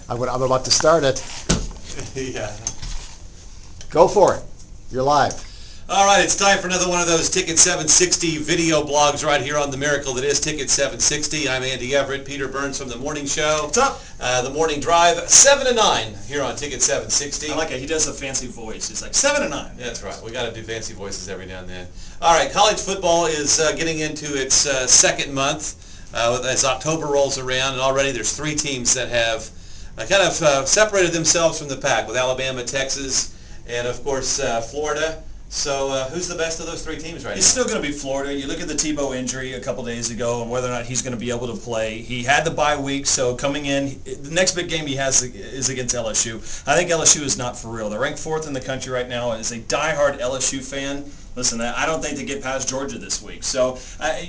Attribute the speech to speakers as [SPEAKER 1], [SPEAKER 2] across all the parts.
[SPEAKER 1] I'm about to start it.
[SPEAKER 2] Yeah.
[SPEAKER 1] Go for it. You're live.
[SPEAKER 2] All right, it's time for another one of those Ticket 760 video blogs right here on the miracle that is Ticket 760. I'm Andy Everett, Peter Burns from the morning show.
[SPEAKER 3] What's up?
[SPEAKER 2] The morning drive, 7 to 9 here on Ticket 760.
[SPEAKER 3] I like it. He does a fancy voice. It's like 7 to 9.
[SPEAKER 2] That's right. We got to do fancy voices every now and then. All right, college football is getting into its second month as October rolls around, and already there's 3 teams that have kind of separated themselves from the pack with Alabama, Texas, and of course Florida. So who's the best of those 3 teams right now?
[SPEAKER 3] It's still going to be Florida. You look at the Tebow injury a couple days ago and whether or not he's going to be able to play. He had the bye week, so coming in, the next big game he has is against LSU. I think LSU is not for real. They're ranked 4th in the country right now. As a diehard LSU fan, listen, I don't think they get past Georgia this week. So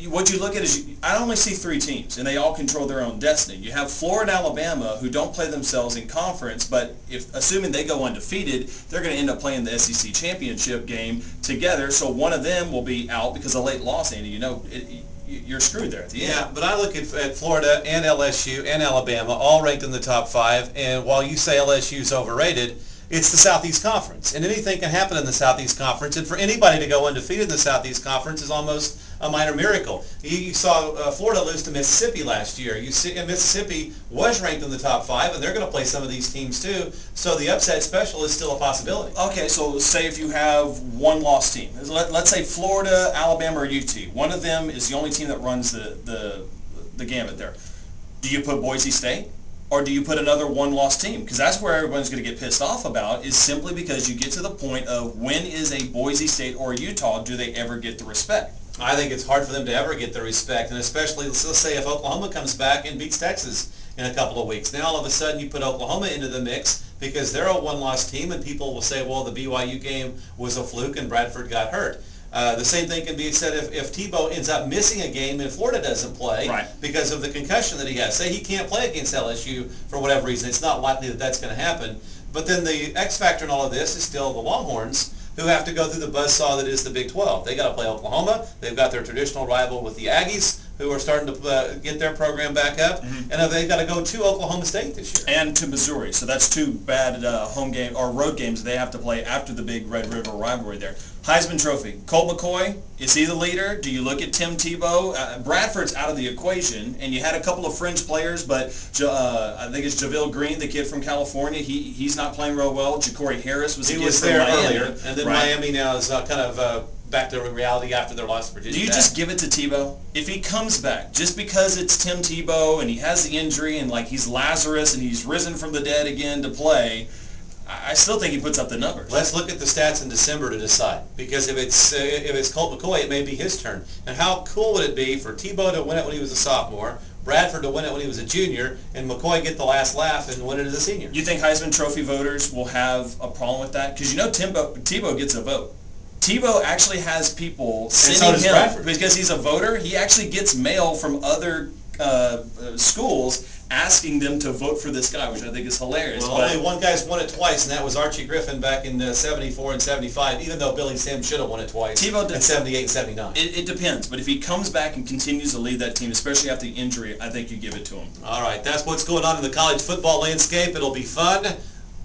[SPEAKER 3] what you look at is, I only see 3 teams, and they all control their own destiny. You have Florida and Alabama, who don't play themselves in conference, but assuming they go undefeated, they're going to end up playing the SEC championship game together. So one of them will be out because of late loss, Andy. You know, you're screwed there at the end.
[SPEAKER 2] Yeah, but I look at Florida and LSU and Alabama, all ranked in the top 5, and while you say LSU is overrated, it's the Southeast Conference, and anything can happen in the Southeast Conference, and for anybody to go undefeated in the Southeast Conference is almost a minor miracle. You saw Florida lose to Mississippi last year. You see, and Mississippi was ranked in the top 5, and they're going to play some of these teams too, so the upset special is still a possibility.
[SPEAKER 3] Okay, so say if you have one lost team. Let's say Florida, Alabama, or UT. One of them is the only team that runs the gamut there. Do you put Boise State? Or do you put another one-loss team? Because that's where everyone's going to get pissed off about, is simply because you get to the point of when is a Boise State or Utah, do they ever get the respect?
[SPEAKER 2] I think it's hard for them to ever get the respect, and especially, let's say, if Oklahoma comes back and beats Texas in a couple of weeks. Now all of a sudden you put Oklahoma into the mix because they're a one-loss team, and people will say, well, the BYU game was a fluke and Bradford got hurt. The same thing can be said if Tebow ends up missing a game and Florida doesn't play because of the concussion that he has. Say he can't play against LSU for whatever reason. It's not likely that that's going to happen. But then the X factor in all of this is still the Longhorns, who have to go through the buzzsaw that is the Big 12. They got to play Oklahoma. They've got their traditional rival with the Aggies, who are starting to get their program back up, and they've got to go to Oklahoma State this year.
[SPEAKER 3] And to Missouri, so that's 2 bad home game or road games they have to play after the big Red River rivalry there. Heisman Trophy, Colt McCoy, is he the leader? Do you look at Tim Tebow? Bradford's out of the equation, and you had a couple of fringe players, but I think it's JaVale Green, the kid from California, he's not playing real well. Ja'Cory Harris was
[SPEAKER 2] there
[SPEAKER 3] Miami.
[SPEAKER 2] earlier, and then Miami now is kind of back to reality after their loss to Virginia
[SPEAKER 3] Tech. Do you just give it to Tebow? If he comes back, just because it's Tim Tebow and he has the injury and like he's Lazarus and he's risen from the dead again to play, I still think he puts up the numbers.
[SPEAKER 2] Let's look at the stats in December to decide, because if it's Colt McCoy, it may be his turn. And how cool would it be for Tebow to win it when he was a sophomore, Bradford to win it when he was a junior, and McCoy get the last laugh and win it as a senior?
[SPEAKER 3] You think Heisman Trophy voters will have a problem with that? Because you know Tebow gets a vote. Tebow actually has people sending him,
[SPEAKER 2] Bradford,
[SPEAKER 3] because he's a voter, he actually gets mail from other schools asking them to vote for this guy, which I think is hilarious.
[SPEAKER 2] Well, only one guy's won it twice, and that was Archie Griffin back in 74 and 75, even though Billy Sims should have won it twice in 78 and 79.
[SPEAKER 3] It depends, but if he comes back and continues to lead that team, especially after the injury, I think you give it to him.
[SPEAKER 2] All right, that's what's going on in the college football landscape. It'll be fun.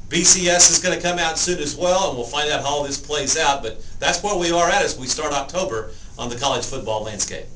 [SPEAKER 2] BCS is going to come out soon as well, and we'll find out how all this plays out, but that's where we are at as we start October on the college football landscape.